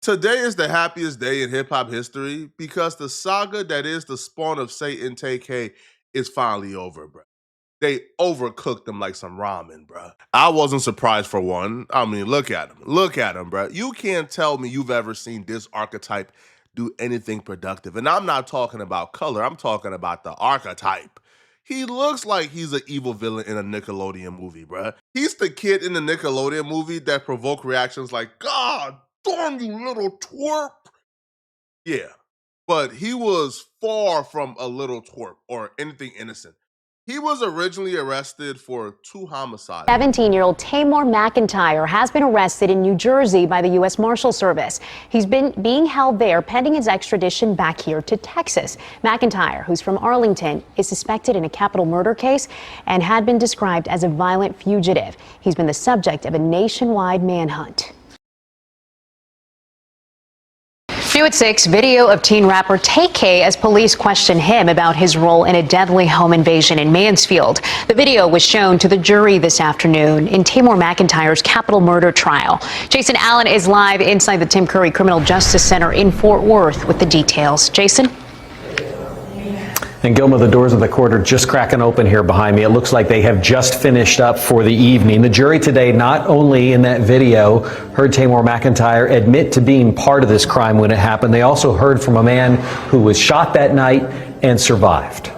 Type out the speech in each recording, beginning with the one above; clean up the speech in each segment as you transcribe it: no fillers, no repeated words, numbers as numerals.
Today is the happiest day in hip hop history because the saga that is the spawn of Satan TK is finally over, bro. They overcooked them like some ramen, bro. I wasn't surprised for one. I mean, look at him. Look at him, bro. You can't tell me you've ever seen this archetype do anything productive. And I'm not talking about color, I'm talking about the archetype. He looks like he's an evil villain in a Nickelodeon movie, bro. He's the kid in the Nickelodeon movie that provoke reactions like, God darn you little twerp. Yeah, but he was far from a little twerp or anything innocent. He was originally arrested for 2 homicides. 17-year-old Tamor McIntyre has been arrested in New Jersey by the U.S. Marshal Service. He's been being held there pending his extradition back here to Texas. McIntyre, who's from Arlington, is suspected in a capital murder case and had been described as a violent fugitive. He's been the subject of a nationwide manhunt. New at 6, video of teen rapper TK as police question him about his role in a deadly home invasion in Mansfield. The video was shown to the jury this afternoon in Tamor McIntyre's capital murder trial. Jason Allen is live inside the Tim Curry Criminal Justice Center in Fort Worth with the details. Jason? And Gilma, the doors of the court are just cracking open here behind me. It looks like they have just finished up for the evening. The jury today, not only in that video, heard Tamor McIntyre admit to being part of this crime when it happened, they also heard from a man who was shot that night and survived.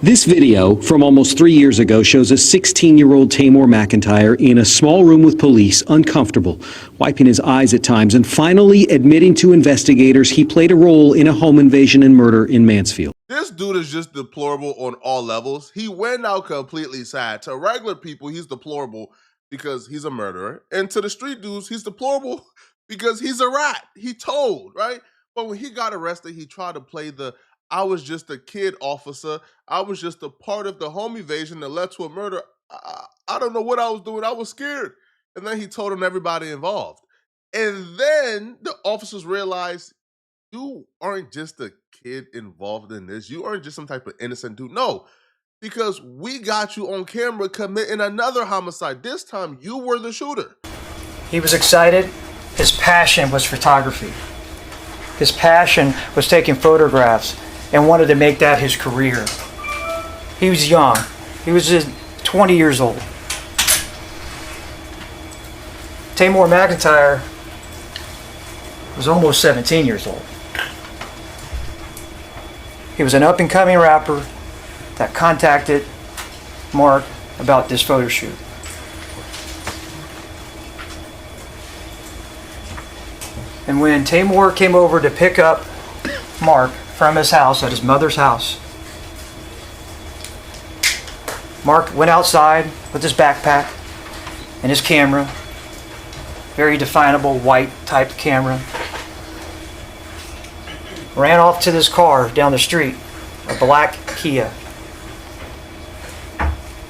This video from almost 3 years ago shows a 16-year-old Tamor McIntyre in a small room with police, uncomfortable, wiping his eyes at times, and finally admitting to investigators he played a role in a home invasion and murder in Mansfield. This dude is just deplorable on all levels. He went out completely sad. To regular people, he's deplorable because he's a murderer. And to the street dudes, he's deplorable because he's a rat. He told, right? But when he got arrested, he tried to play the I was just a kid officer. I was just a part of the home invasion that led to a murder. I don't know what I was doing. I was scared. And then he told on everybody involved. And then the officers realized you aren't just a kid involved in this. You aren't just some type of innocent dude. No, because we got you on camera committing another homicide. This time you were the shooter. He was excited. His passion was photography. His passion was taking photographs and wanted to make that his career. He was young. He was just 20 years old. Tamor McIntyre was almost 17 years old. He was an up-and-coming rapper that contacted Mark about this photo shoot. And when Tamor came over to pick up Mark from his house, at his mother's house, Mark went outside with his backpack and his camera, very definable white type camera, ran off to this car down the street, a black Kia.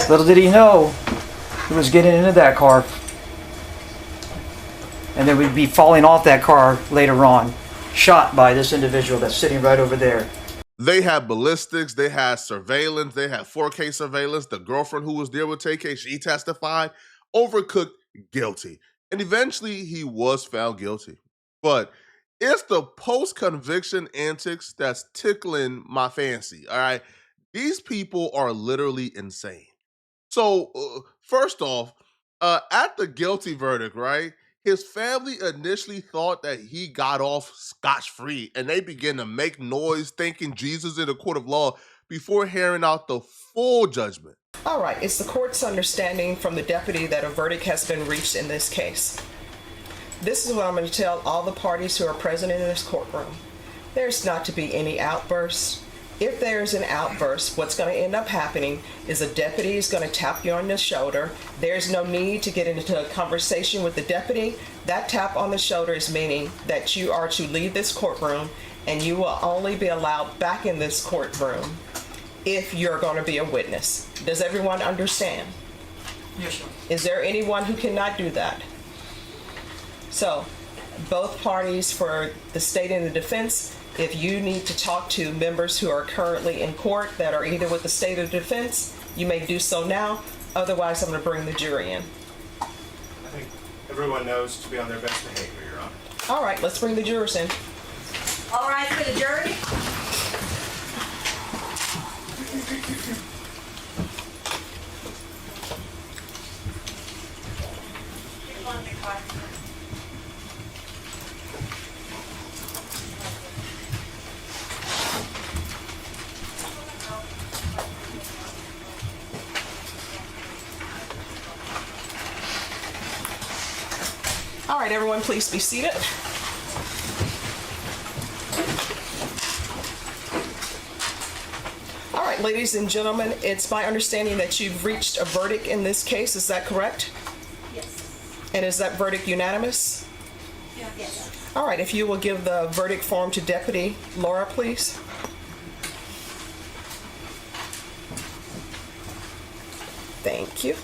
Little did he know he was getting into that car and then we'd be falling off that car later on, shot by this individual that's sitting right over there. They had ballistics, they had surveillance, they had 4K surveillance. The girlfriend who was there with TK, she testified. Overcooked, guilty. And eventually he was found guilty. But it's the post-conviction antics that's tickling my fancy, all right? These people are literally insane. So, first off, at the guilty verdict, right, his family initially thought that he got off scotch-free, and they began to make noise thanking Jesus in the court of law before hearing out the full judgment. All right, it's the court's understanding from the deputy that a verdict has been reached in this case. This is what I'm going to tell all the parties who are present in this courtroom. There's not to be any outbursts. If there's an outburst, what's going to end up happening is a deputy is going to tap you on the shoulder. There's no need to get into a conversation with the deputy. That tap on the shoulder is meaning that you are to leave this courtroom and you will only be allowed back in this courtroom if you're going to be a witness. Does everyone understand? Yes, sir. Is there anyone who cannot do that? So, both parties for the state and the defense, if you need to talk to members who are currently in court that are either with the state or defense, you may do so now. Otherwise, I'm going to bring the jury in. I think everyone knows to be on their best behavior, Your Honor. All right, let's bring the jurors in. All right, for the jury. All right, everyone, please be seated. All right, ladies and gentlemen, it's my understanding that you've reached a verdict in this case. Is that correct? Yes. And is that verdict unanimous? Yes. All right, if you will give the verdict form to Deputy Laura, please. Thank you.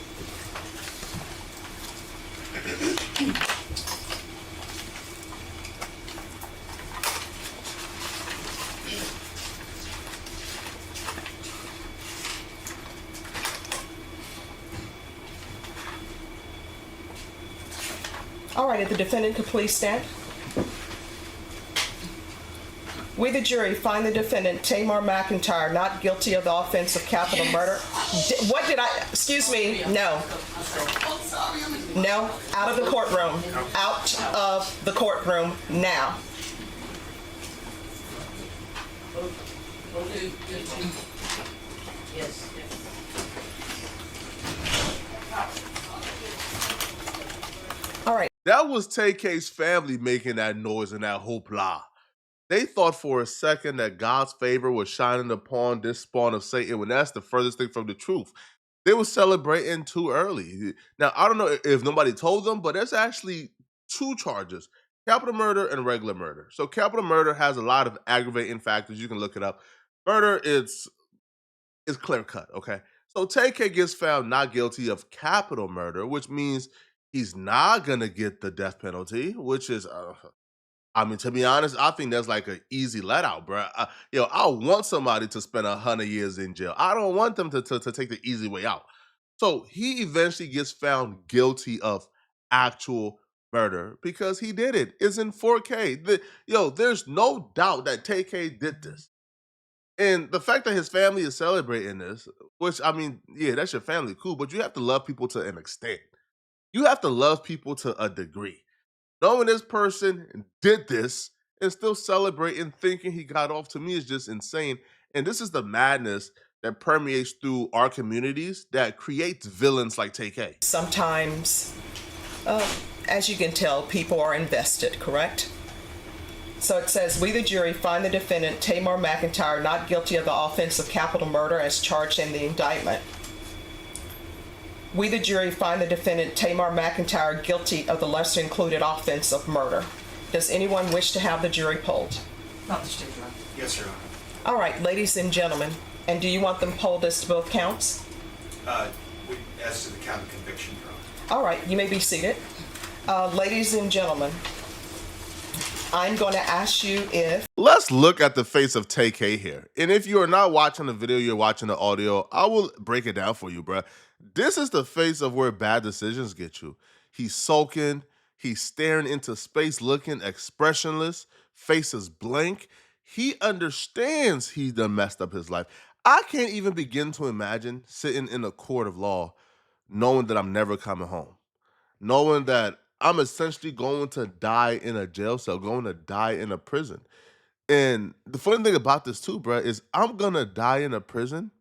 All right, if the defendant could please stand. We, the jury, find the defendant, Tamar McIntyre, not guilty of the offense of capital murder. What did I, excuse me, no. No, out of the courtroom. Out of the courtroom now. Yes. All right. That was TK's family making that noise and that hoopla. They thought for a second that God's favor was shining upon this spawn of Satan when that's the furthest thing from the truth. They were celebrating too early. Now, I don't know if nobody told them, but there's actually two charges, capital murder and regular murder. So capital murder has a lot of aggravating factors. You can look it up. Murder is clear cut, okay? So TK gets found not guilty of capital murder, which means he's not gonna get the death penalty, which is, I mean, to be honest, I think that's like an easy let out, bro. I want somebody to spend 100 years in jail. I don't want them to take the easy way out. So he eventually gets found guilty of actual murder because he did it. It's in 4K. There's no doubt that TK did this. And the fact that his family is celebrating this, which, I mean, yeah, that's your family, cool, but you have to love people to an extent. You have to love people to a degree. Knowing this person did this and still celebrating, thinking he got off, to me is just insane. And this is the madness that permeates through our communities that creates villains like TK. Sometimes, as you can tell, people are invested, correct? So it says, we, the jury, find the defendant, Tamar McIntyre, not guilty of the offense of capital murder as charged in the indictment. We, the jury, find the defendant, Tamar McIntyre, guilty of the lesser included offense of murder. Does anyone wish to have the jury polled? Not the state, Your Honor. Yes, Your Honor. All right, ladies and gentlemen, and do you want them polled as to both counts? As to the count of conviction, Your Honor. All right, you may be seated. Ladies and gentlemen, I'm going to ask you if... Let's look at the face of TK here. And if you are not watching the video, you're watching the audio, I will break it down for you, bruh. This is the face of where bad decisions get you. He's sulking, he's staring into space, looking expressionless, face is blank. He understands he done messed up his life. I can't even begin to imagine sitting in a court of law knowing that I'm never coming home, knowing that I'm essentially going to die in a jail cell, going to die in a prison. And the funny thing about this too, bruh, is I'm gonna die in a prison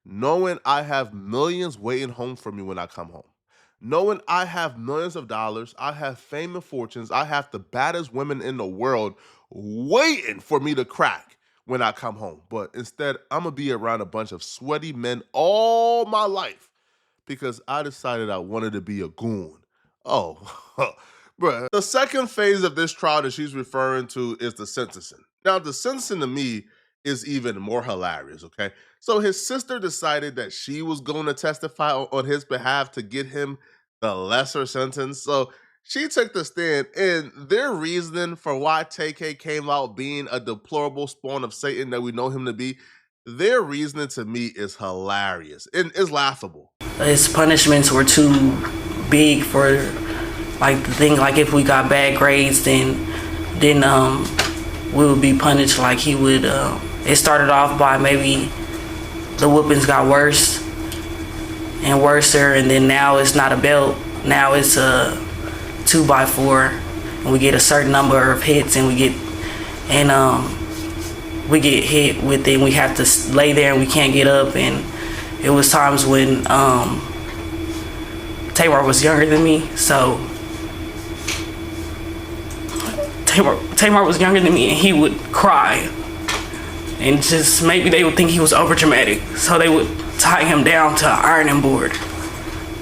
knowing I have millions waiting home for me when I come home. Knowing I have millions of dollars, I have fame and fortunes, I have the baddest women in the world waiting for me to crack when I come home. But instead, I'm gonna be around a bunch of sweaty men all my life because I decided I wanted to be a goon. Oh, bruh. The second phase of this trial that she's referring to is the sentencing. Now, the sentencing to me is even more hilarious, okay? So his sister decided that she was going to testify on his behalf to get him the lesser sentence. So she took the stand, and their reasoning for why TK came out being a deplorable spawn of Satan that we know him to be, their reasoning to me is hilarious and is laughable. His punishments were too big for, like, the thing, like, if we got bad grades, then then we would be punished. Like he would, it started off by maybe the whoopings got worse and worser, and then now it's not a belt. Now it's a 2x4, and we get a certain number of hits, and we get hit with it, and we have to lay there and we can't get up. And it was times when Tamar was younger than me, so Tamar was younger than me, and he would cry, and just maybe they would think he was over dramatic, so they would tie him down to an ironing board,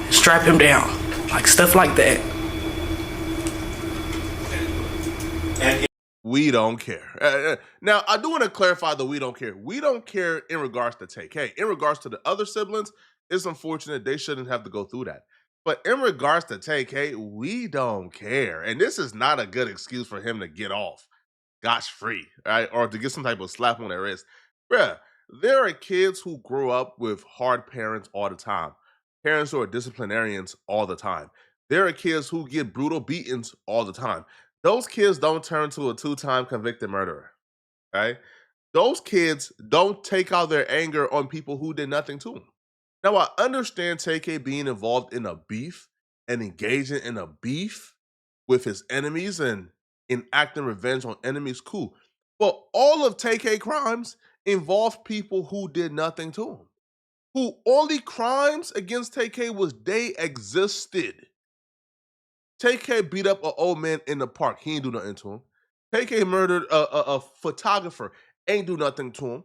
strap him down, like stuff like that. We don't care. Now, I do want to clarify that we don't care. We don't care in regards to TK. In regards to the other siblings, it's unfortunate they shouldn't have to go through that. But in regards to TK, we don't care. And this is not a good excuse for him to get off scotch-free, right? Or to get some type of slap on their wrist. Bruh, there are kids who grow up with hard parents all the time. Parents who are disciplinarians all the time. There are kids who get brutal beatings all the time. Those kids don't turn to a 2-time convicted murderer, right? Those kids don't take out their anger on people who did nothing to them. Now, I understand TK being involved in a beef and engaging in a beef with his enemies and enacting revenge on enemies, cool. But all of TK crimes involve people who did nothing to him. Who only crimes against TK was they existed. TK beat up an old man in the park. He ain't do nothing to him. TK murdered a photographer. Ain't do nothing to him.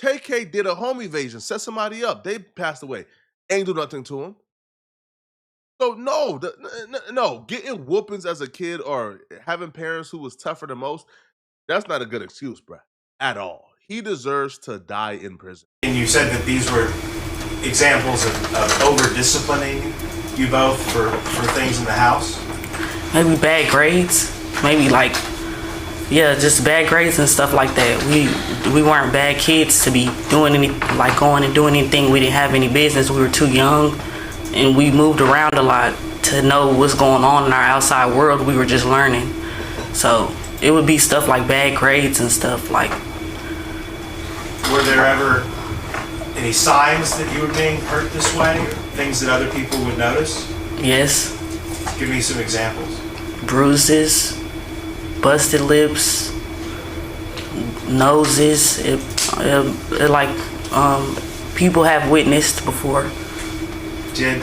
TK did a home evasion, set somebody up. They passed away. Ain't do nothing to him. So no, getting whoopings as a kid or having parents who was tougher than most, that's not a good excuse, bruh, at all. He deserves to die in prison. And you said that these were examples of over-disciplining you both for things in the house? Maybe bad grades, maybe like, yeah, just bad grades and stuff like that. We weren't bad kids to be doing going and doing anything we didn't have any business. We were too young, and we moved around a lot to know what's going on in our outside world. We were just learning. So it would be stuff like bad grades and stuff like. Were there ever any signs that you were being hurt this way, or things that other people would notice? Yes. Give me some examples. Bruises, busted lips, noses. People have witnessed before. Did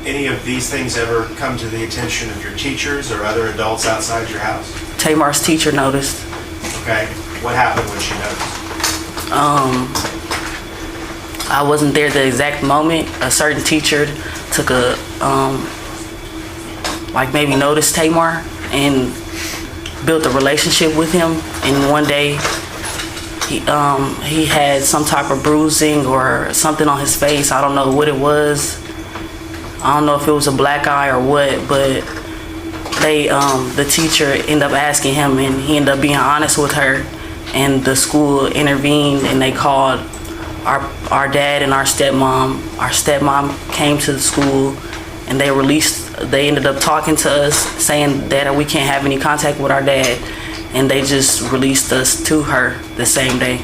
any of these things ever come to the attention of your teachers or other adults outside your house? Tamar's teacher noticed. Okay. What happened when she noticed? I wasn't there the exact moment. A certain teacher took maybe noticed Tamar and built a relationship with him. And one day he had some type of bruising or something on his face. I don't know what it was. I don't know if it was a black eye or what, but the teacher ended up asking him, and he ended up being honest with her. And the school intervened, and they called our dad and our stepmom. Our stepmom came to the school, and they ended up talking to us, saying that we can't have any contact with our dad, and they just released us to her the same day.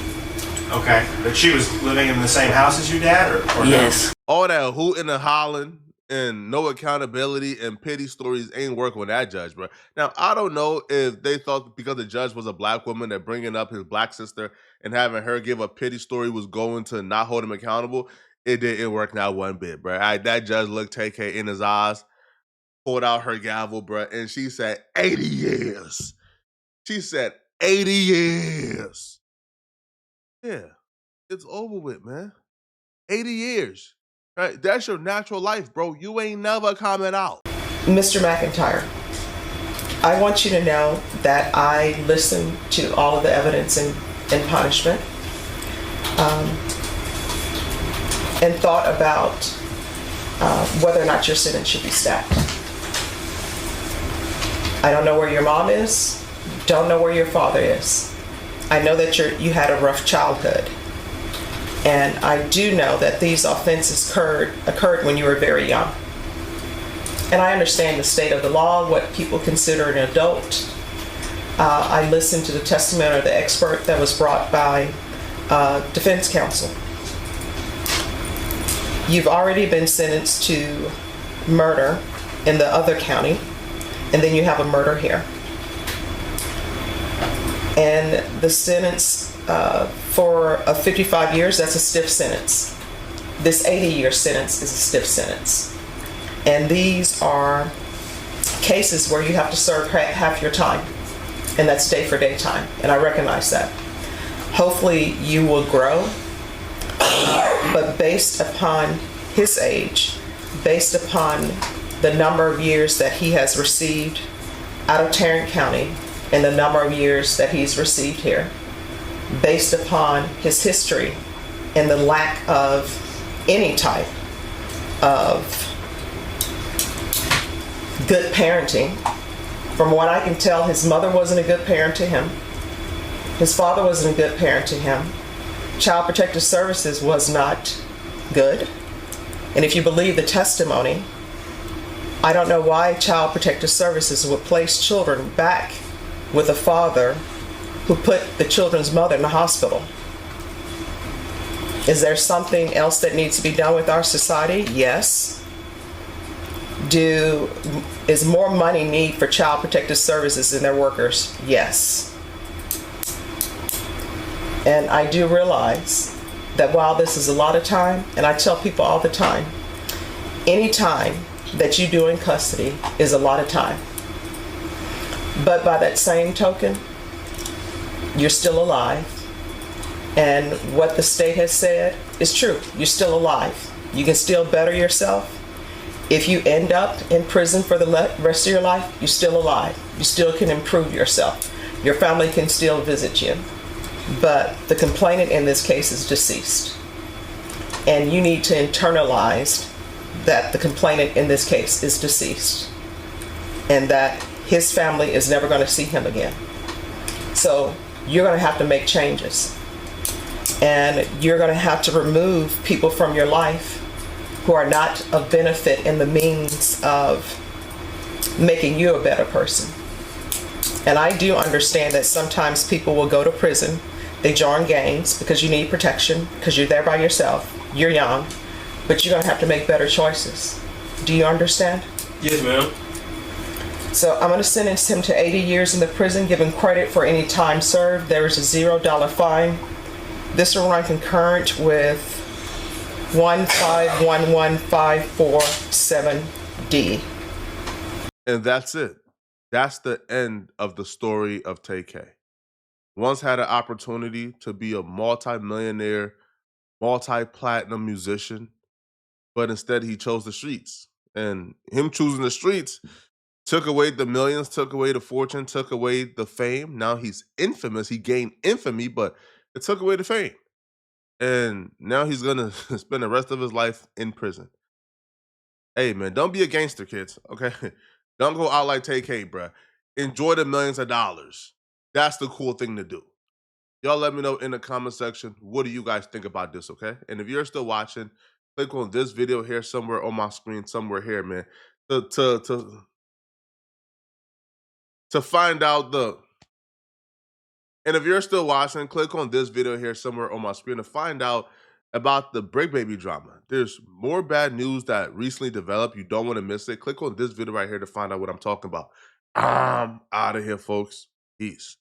Okay, but she was living in the same house as your dad, or yes. No? All that hooting and hollering and no accountability and pity stories ain't working with that judge, bro. Now, I don't know if they thought because the judge was a black woman that bringing up his black sister and having her give a pity story was going to not hold him accountable. It didn't work not one bit, bro. That judge looked TK in his eyes, pulled out her gavel, bro, and she said, 80 years. She said, 80 years. Yeah, it's over with, man. 80 years. Right? That's your natural life, bro. You ain't never coming out. Mr. McIntyre, I want you to know that I listened to all of the evidence in punishment and thought about whether or not your sentence should be stacked. I don't know where your mom is, don't know where your father is. I know that you had a rough childhood. And I do know that these offenses occurred when you were very young. And I understand the state of the law, what people consider an adult. I listened to the testimony of the expert that was brought by defense counsel. You've already been sentenced to murder in the other county, and then you have a murder here. And the sentence for 55 years, that's a stiff sentence. This 80-year sentence is a stiff sentence. And these are cases where you have to serve half your time, and that's day for day time, and I recognize that. Hopefully you will grow, but based upon his age, based upon the number of years that he has received out of Tarrant County and the number of years that he's received here, based upon his history and the lack of any type of good parenting. From what I can tell, his mother wasn't a good parent to him. His father wasn't a good parent to him. Child Protective Services was not good. And if you believe the testimony, I don't know why Child Protective Services would place children back with a father who put the children's mother in the hospital. Is there something else that needs to be done with our society? Yes. Is more money needed for Child Protective Services and their workers? Yes. And I do realize that while this is a lot of time, and I tell people all the time, any time that you do in custody is a lot of time. But by that same token, you're still alive. And what the state has said is true. You're still alive. You can still better yourself. If you end up in prison for the rest of your life, you're still alive. You still can improve yourself. Your family can still visit you. But the complainant in this case is deceased. And you need to internalize that the complainant in this case is deceased and that his family is never going to see him again. So you're going to have to make changes. And you're going to have to remove people from your life who are not of benefit in the means of making you a better person. And I do understand that sometimes people will go to prison, they join gangs because you need protection, because you're there by yourself, you're young, but you're gonna have to make better choices. Do you understand? Yes, ma'am. So I'm gonna sentence him to 80 years in the prison, give him credit for any time served. There is a $0 fine. This will run concurrent with 1511547D. And that's it. That's the end of the story of TK. Once had an opportunity to be a multi-millionaire, multi-platinum musician, but instead he chose the streets. And him choosing the streets took away the millions, took away the fortune, took away the fame. Now he's infamous. He gained infamy, but it took away the fame. And now he's going to spend the rest of his life in prison. Hey, man, don't be a gangster, kids, okay? Don't go out like TK, bruh. Enjoy the millions of dollars. That's the cool thing to do. Y'all let me know in the comment section, what do you guys think about this, okay? And if you're still watching, click on this video here somewhere on my screen, somewhere here, man, to find out the... And if you're still watching, click on this video here somewhere on my screen to find out about the Brick Baby drama. There's more bad news that recently developed. You don't want to miss it. Click on this video right here to find out what I'm talking about. I'm out of here, folks. Peace.